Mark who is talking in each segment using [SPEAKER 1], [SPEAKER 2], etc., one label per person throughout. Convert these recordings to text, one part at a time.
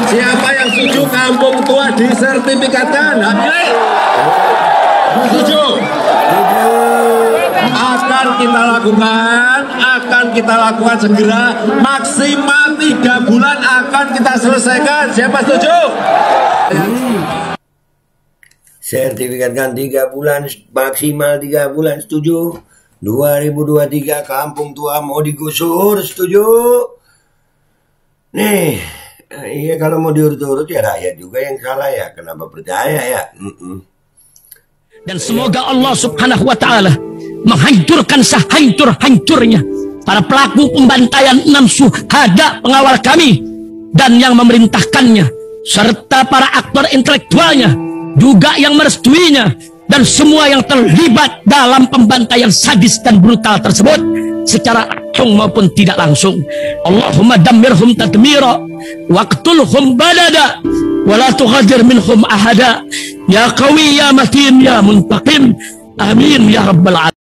[SPEAKER 1] Siapa yang setuju kampung tua disertifikatkan? Setuju? Akan kita lakukan segera, maksimal 3 bulan akan kita selesaikan. Siapa setuju?
[SPEAKER 2] Sertifikatkan 3 bulan, maksimal 3 bulan, setuju? 2023 kampung tua mau digusur, setuju? Nih, iya kalau mau diurut-urut ya rakyat juga yang salah ya, kenapa percaya ya?
[SPEAKER 3] Dan semoga Allah subhanahu wa ta'ala menghancurkan sehancur-hancurnya para pelaku pembantaian 6 syuhada pengawal kami dan yang memerintahkannya, serta para aktor intelektualnya juga yang merestuinya, dan semua yang terlibat dalam pembantaian sadis dan brutal tersebut secara langsung maupun tidak langsung. Allahumma dammirhum tadmira waqtulhum badada wala tughadir minhum ahada ya qawi ya matin ya muntaqim amin ya rabbal alamin.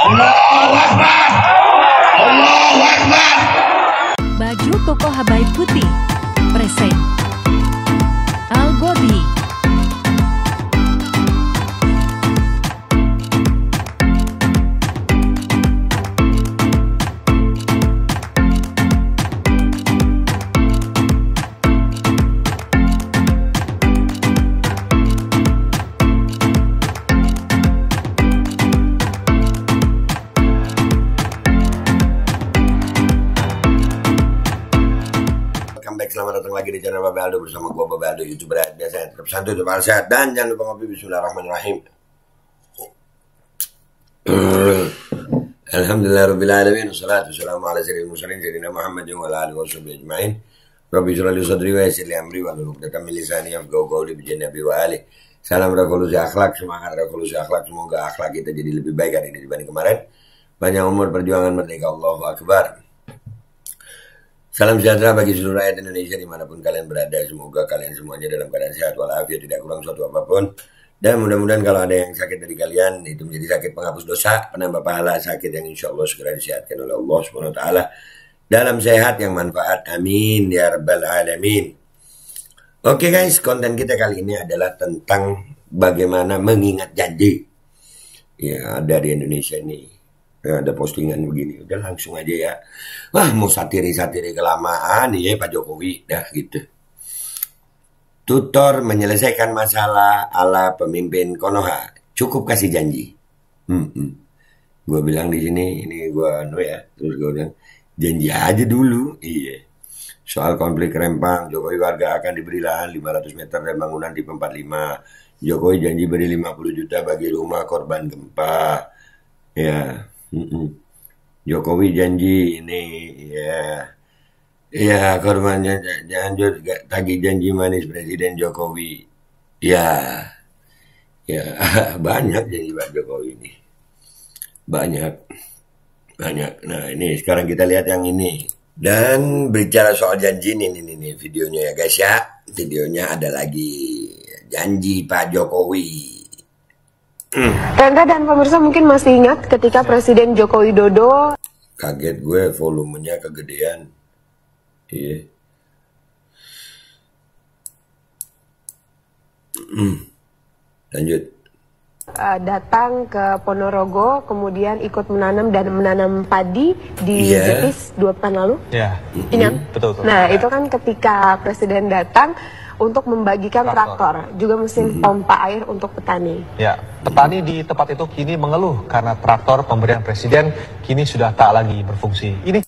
[SPEAKER 4] Allahu Akbar, Allahu Akbar.
[SPEAKER 5] Baju koko Habaib putih present Al-Godi.
[SPEAKER 2] Selamat datang lagi di channel Babe Aldo bersama gua Babe Aldo, YouTuber biasa, tetap santuy, tetap sehat, dan jangan lupa ngopi. Bismillahirrahmanirrahim. Alhamdulillahirabbil alamin, wassalatu wassalamu ala sayyidil mursalin sayyidina Muhammadin wa ala alihi washabihi ajmain. Rabbi shrah li sadri wa yassir li amri wa hlul 'uqdatam min lisani yafqahu qawli bi nabi wa ali. Salam revolusi akhlak, semangat revolusi akhlak, semoga akhlak kita jadi lebih baik hari ini dibanding kemarin. Panjang umur, perjuangan merdeka, Allahu Akbar. Salam sejahtera bagi seluruh rakyat Indonesia dimanapun kalian berada. Semoga kalian semuanya dalam keadaan sehat walafiat, tidak kurang suatu apapun. Dan mudah-mudahan kalau ada yang sakit dari kalian, itu menjadi sakit penghapus dosa, penambah pahala, sakit yang insya Allah segera disehatkan oleh Allah SWT dalam sehat yang manfaat. Amin ya rabbal alamin. Oke guys, konten kita kali ini adalah tentang bagaimana mengingat janji. Ya, ada di Indonesia ini. Ya, ada postingan begini, udah langsung aja ya. Wah, mau satiri-satiri kelamaan ya Pak Jokowi, dah gitu. Tutor menyelesaikan masalah ala pemimpin Konoha, cukup kasih janji. Gue bilang di sini, ini gue terus gue bilang janji aja dulu, iya. Soal konflik Rempang, Jokowi warga akan diberi lahan 500 meter dan bangunan di 45. Jokowi janji beri 50 juta bagi rumah korban gempa, ya. Jokowi janji ini ya korbannya jangan tagih janji manis Presiden Jokowi ya banyak janji Pak Jokowi ini banyak. Nah ini sekarang kita lihat yang ini, dan berbicara soal janji ini videonya ya guys ya, videonya ada lagi janji Pak Jokowi.
[SPEAKER 6] Renda dan pemirsa mungkin masih ingat ketika Presiden Joko Widodo.
[SPEAKER 2] Kaget gue, volumenya kegedean. Iya. Lanjut.
[SPEAKER 6] Datang ke Ponorogo, kemudian ikut menanam padi di Jetis 2 pekan lalu. Iya. Ingat? Betul. Nah, itu kan ketika Presiden datang untuk membagikan traktor, juga mesin pompa air untuk petani.
[SPEAKER 7] Ya, petani di tempat itu kini mengeluh karena traktor pemberian Presiden kini sudah tak lagi berfungsi. Ini.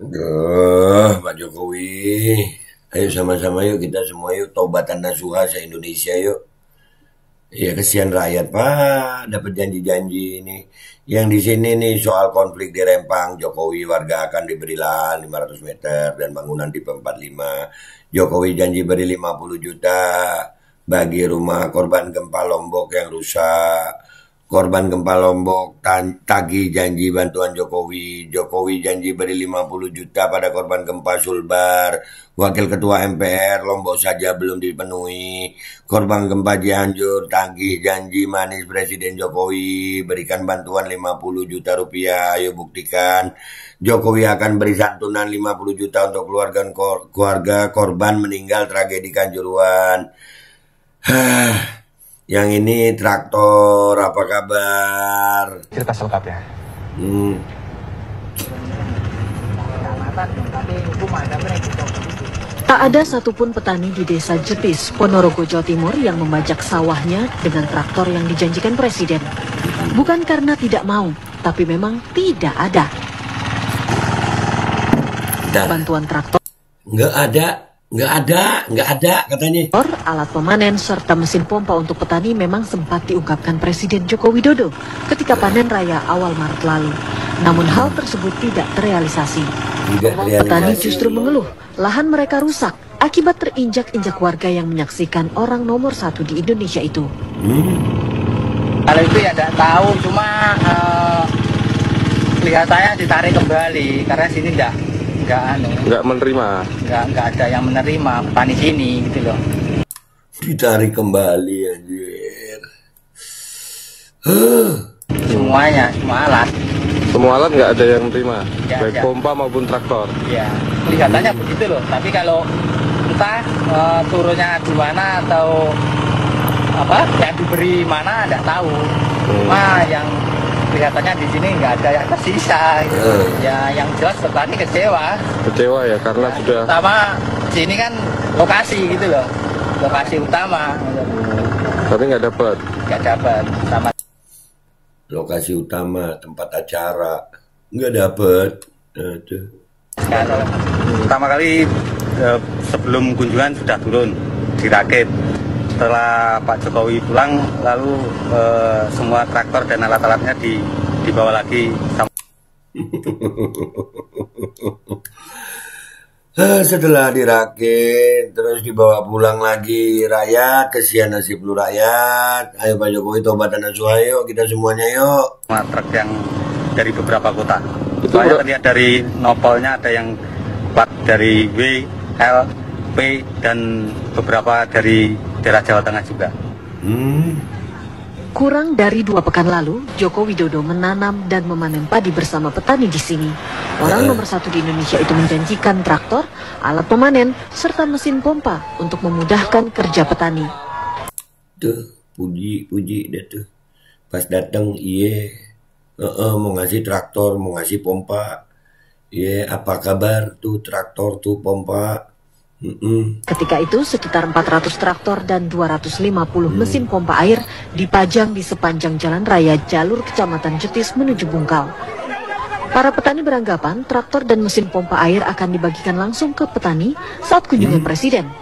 [SPEAKER 2] Aduh, Pak Jokowi, ayo sama-sama yuk kita semua yuk taubatan nasuha se-Indonesia yuk. Ya kesian rakyat Pak, dapat janji-janji ini. Yang di sini nih soal konflik di Rempang, Jokowi warga akan diberi lahan 500 meter dan bangunan di 45. Jokowi janji beri 50 juta bagi rumah korban gempa Lombok yang rusak. Korban gempa Lombok tagih janji bantuan Jokowi. Jokowi janji beri 50 juta pada korban gempa Sulbar. Wakil Ketua MPR Lombok saja belum dipenuhi. Korban gempa Cianjur tagih janji manis Presiden Jokowi. Berikan bantuan 50 juta rupiah. Ayo buktikan. Jokowi akan beri santunan 50 juta untuk keluarga korban meninggal tragedi Kanjuruhan. Yang ini traktor, apa kabar?
[SPEAKER 7] Cerita selengkapnya.
[SPEAKER 8] Tak ada satupun petani di desa Jetis, Ponorogo, Jawa Timur yang membajak sawahnya dengan traktor yang dijanjikan Presiden. Bukan karena tidak mau, tapi memang tidak ada. Bantuan traktor Nggak ada katanya. Alat pemanen serta mesin pompa untuk petani memang sempat diungkapkan Presiden Joko Widodo ketika panen raya awal Maret lalu. Namun hal tersebut tidak terrealisasi. Petani justru mengeluh lahan mereka rusak akibat terinjak-injak warga yang menyaksikan orang nomor 1 di Indonesia itu.
[SPEAKER 9] Kalau itu ya tidak tahu, cuma kelihatannya ditarik kembali karena sini nggak ada yang menerima petani sini gitu loh.
[SPEAKER 2] Ditarik kembali anjir.
[SPEAKER 9] Semuanya, semua alat
[SPEAKER 10] nggak ada yang menerima, baik
[SPEAKER 9] ada.
[SPEAKER 10] Pompa maupun traktor.
[SPEAKER 9] Ya, kelihatannya begitu loh. Tapi kalau entah turunnya di mana atau apa yang diberi mana tidak tahu. Cuma yang kelihatannya di sini nggak ada yang tersisa. Gitu. Ya, yang jelas petani kecewa. Kecewa ya karena ya, sudah. Pertama sini kan lokasi gitu loh, lokasi utama.
[SPEAKER 10] Tapi nggak dapat.
[SPEAKER 9] Nggak dapat sama.
[SPEAKER 2] Lokasi utama tempat acara nggak dapet.
[SPEAKER 11] Pertama kali sebelum kunjungan sudah turun dirakit. Setelah Pak Jokowi pulang, lalu semua traktor dan alat-alatnya dibawa lagi.
[SPEAKER 2] Setelah dirakit, terus dibawa pulang lagi rakyat, kesian nasib lu rakyat. Ayo Pak Jokowi tobatan nasuha yuk, kita semuanya yuk.
[SPEAKER 11] Truk yang dari beberapa kota. Saya lihat dari nopolnya ada yang plat dari W, L, P, dan beberapa dari daerah Jawa Tengah juga.
[SPEAKER 8] Kurang dari 2 pekan lalu, Joko Widodo menanam dan memanen padi bersama petani di sini. Orang nomor 1 di Indonesia itu menjanjikan traktor, alat pemanen, serta mesin pompa untuk memudahkan kerja petani.
[SPEAKER 2] Tuh, puji dah tuh. Pas datang, mau ngasih traktor, mau ngasih pompa. Apa kabar tuh traktor tuh pompa?
[SPEAKER 8] Ketika itu sekitar 400 traktor dan 250 mesin pompa air dipajang di sepanjang jalan raya jalur Kecamatan Jetis menuju Bungkal. Para petani beranggapan traktor dan mesin pompa air akan dibagikan langsung ke petani saat kunjungan Presiden.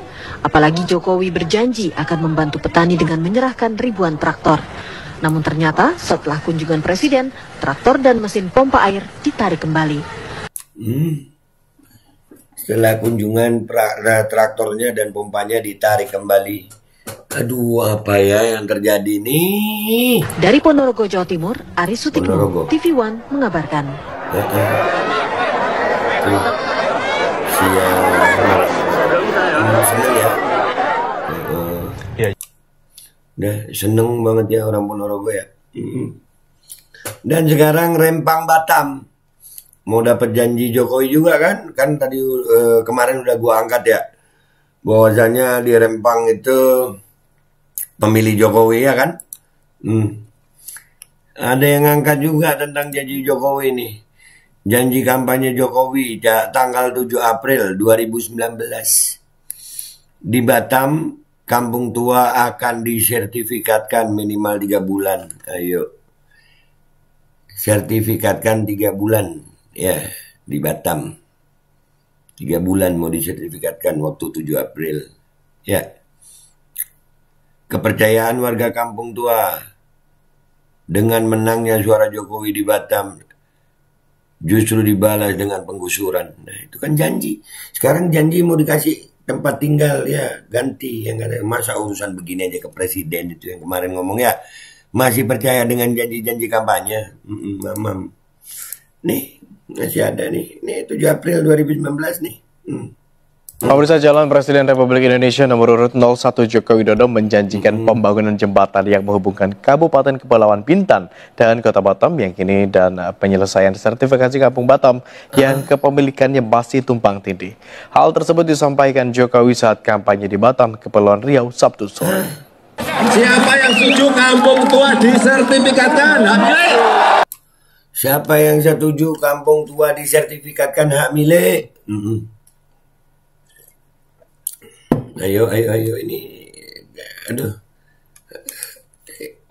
[SPEAKER 8] Apalagi Jokowi berjanji akan membantu petani dengan menyerahkan ribuan traktor. Namun ternyata setelah kunjungan Presiden, traktor dan mesin pompa air ditarik kembali.
[SPEAKER 2] Setelah kunjungan traktornya dan pompanya ditarik kembali. Aduh, apa ya yang terjadi nih?
[SPEAKER 8] Dari Ponorogo, Jawa Timur, Aris Sutikno, TV One mengabarkan.
[SPEAKER 2] Seneng ya? Seneng banget ya orang Ponorogo ya. Dan sekarang Rempang Batam. Mau dapat janji Jokowi juga kan tadi kemarin udah gua angkat ya bahwasanya di Rempang itu pemilih Jokowi ya kan. Ada yang angkat juga tentang janji Jokowi nih, janji kampanye Jokowi tanggal 7 April 2019 di Batam, kampung tua akan disertifikatkan minimal 3 bulan. Ayo sertifikatkan 3 bulan. Ya, di Batam 3 bulan mau disertifikatkan waktu 7 April. Ya, kepercayaan warga kampung tua dengan menangnya suara Jokowi di Batam justru dibalas dengan penggusuran. Nah, itu kan janji. Sekarang janji mau dikasih tempat tinggal ya ganti. Yang ada masa urusan begini aja ke presiden itu yang kemarin ngomong ya. Masih percaya dengan janji-janji kampanye? Mamam. Nih, masih ada nih. Nih 7 April 2019 nih.
[SPEAKER 12] Pemirsa, Jalan Presiden Republik Indonesia nomor urut 01 Joko Widodo menjanjikan pembangunan jembatan yang menghubungkan Kabupaten Kepulauan Bintan dan Kota Batam yang kini dan penyelesaian sertifikasi Kampung Batam yang kepemilikannya masih tumpang tindih. Hal tersebut disampaikan Jokowi saat kampanye di Batam, Kepulauan Riau, Sabtu sore.
[SPEAKER 1] Siapa yang setuju kampung tua disertifikatkan hak milik?
[SPEAKER 2] Siapa yang setuju kampung tua disertifikatkan hak milik? Ayo ini, aduh,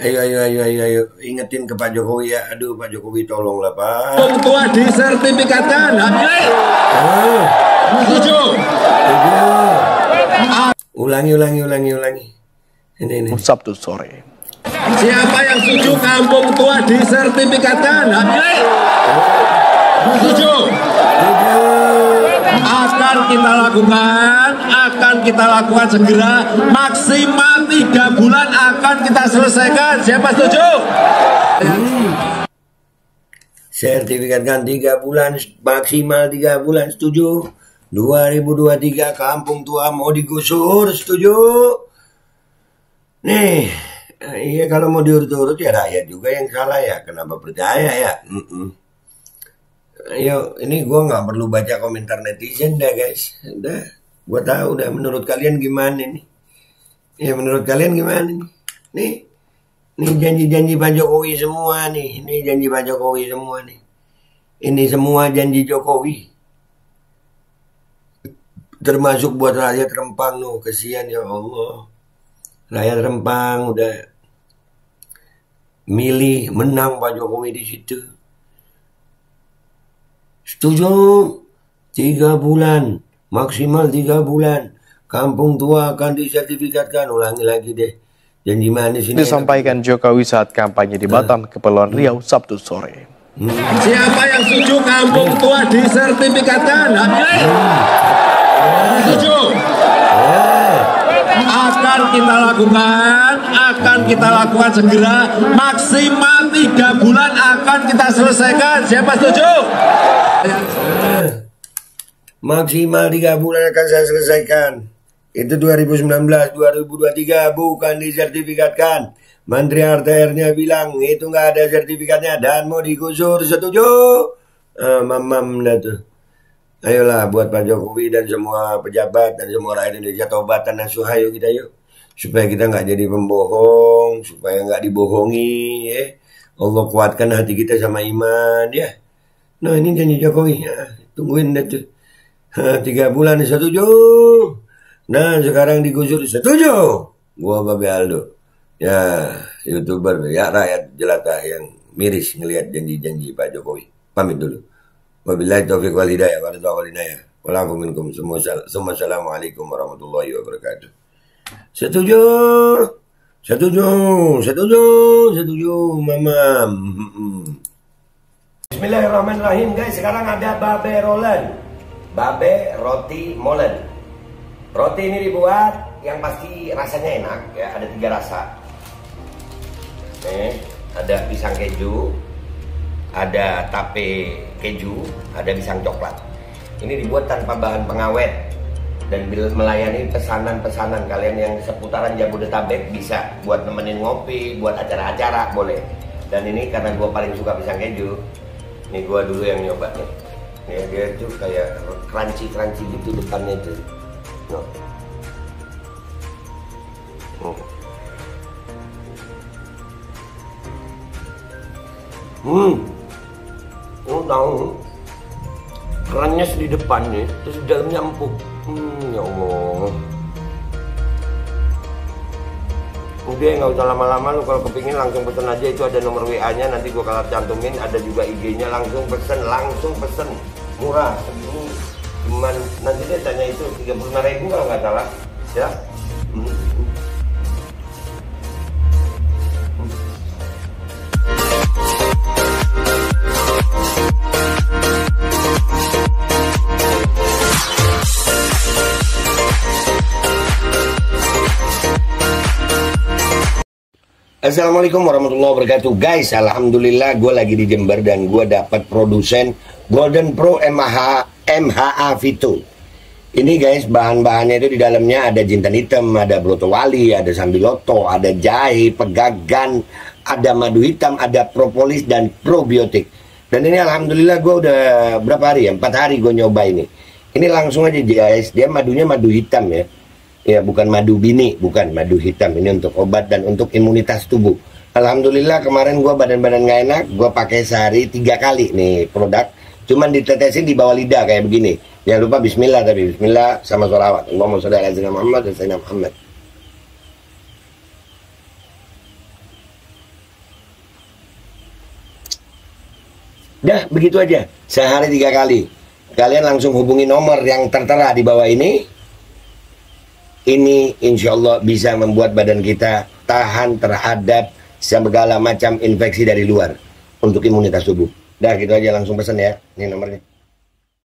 [SPEAKER 2] ayo, ingetin ke Pak Jokowi ya, aduh Pak Jokowi tolonglah Pak.
[SPEAKER 1] Kampung tua disertifikatkan hak milik? Setuju?
[SPEAKER 2] Ulangi. Ini.
[SPEAKER 12] Sabtu sore.
[SPEAKER 1] Siapa yang setuju kampung tua disertifikatkan hak milik? Setuju? Akan kita lakukan segera, maksimal 3 bulan akan kita selesaikan. Siapa setuju?
[SPEAKER 2] Sertifikatkan 3 bulan, maksimal 3 bulan, setuju? 2023 kampung tua mau digusur, setuju? Nih, iya kalau mau diurut-urut ya rakyat juga yang salah ya, kenapa percaya ya? Ayo, ini gue nggak perlu baca komentar netizen dah guys, udah, gue tahu udah. Menurut kalian gimana nih? Ya menurut kalian gimana nih? Nih janji-janji Pak Jokowi semua nih, ini janji Pak Jokowi semua nih, ini semua janji Jokowi, termasuk buat rakyat Rempang loh, kesian ya Allah. Rakyat Rempang udah milih menang Pak Jokowi di situ. Setuju? 3 bulan, maksimal 3 bulan. Kampung tua akan disertifikatkan. Ulangi lagi deh. Janji manis ini.
[SPEAKER 12] Disampaikan Jokowi saat kampanye di Batam, Kepulauan Riau, Sabtu sore.
[SPEAKER 1] Siapa yang setuju kampung tua disertifikatkan hak milik? Setuju? Akan kita lakukan segera, maksimal 3 bulan akan kita selesaikan. Siapa setuju?
[SPEAKER 2] Maksimal 3 bulan akan saya selesaikan. Itu 2019, 2023 bukan disertifikatkan. Menteri RTR-nya bilang itu nggak ada sertifikatnya dan mau digusur, setuju? Mamam dah tuh. Ayolah buat Pak Jokowi dan semua pejabat dan semua rakyat Indonesia taubatan nasuha yuk kita yuk. Supaya kita nggak jadi pembohong, supaya nggak dibohongi ya. Allah kuatkan hati kita sama iman ya. Nah ini janji Jokowi ya. Tungguin deh tuh. 3 bulan setuju. Nah sekarang digusur setuju. Gua Babe Aldo. Ya YouTuber ya, rakyat jelata yang miris ngelihat janji-janji Pak Jokowi. Pamit dulu. Wabillahi taufiq wal hidayah. Walakum minkum semua. Assalamualaikum warahmatullahi wabarakatuh. Setuju, mamam. Bismillahirrahmanirrahim guys. Sekarang ada babe rolen, babe roti molen. Roti ini dibuat yang pasti rasanya enak ya. Ada 3 rasa. Ada pisang keju, ada tape keju, ada pisang coklat. Ini dibuat tanpa bahan pengawet dan melayani pesanan-pesanan kalian yang seputaran Jabodetabek, bisa buat nemenin ngopi, buat acara-acara boleh. Dan ini karena gue paling suka pisang keju, nih gue dulu yang nyoba nih. Ya, dia tuh kayak crunchy gitu depannya tuh. Tahu kerannya di depannya, terus di dalamnya empuk. Ya Allah. Udah nggak usah lama-lama, lu kalau kepingin langsung pesen aja, itu ada nomor WA-nya, nanti gua kalau cantumin, ada juga IG-nya, langsung pesen, murah segini. Cuman nanti dia tanya itu 35.000 kalau nggak salah, ya. Assalamualaikum warahmatullahi wabarakatuh. Guys, alhamdulillah gue lagi di Jember dan gue dapat produsen Golden Pro MHA Vito. Ini guys, bahan-bahannya itu di dalamnya ada jintan hitam, ada broto wali, ada sambiloto, ada jahe, pegagan, ada madu hitam, ada propolis dan probiotik. Dan ini alhamdulillah gue udah berapa hari ya? 4 hari gue nyoba ini. Ini langsung aja guys, dia madunya madu hitam ya. Ya bukan madu bini, bukan madu hitam. Ini untuk obat dan untuk imunitas tubuh. Alhamdulillah kemarin gue badan-badan gak enak, gue pakai sehari 3 kali nih produk. Cuman ditetesin di bawah lidah kayak begini. Jangan lupa bismillah, tapi bismillah sama sholawat. Allahumma sholli ala sayyidina Muhammad dan sayyidina Muhammad. Dah begitu aja, sehari 3 kali. Kalian langsung hubungi nomor yang tertera di bawah ini. Ini insya Allah bisa membuat badan kita tahan terhadap segala macam infeksi dari luar untuk imunitas tubuh. Dah gitu aja, langsung pesan ya. Ini nomornya.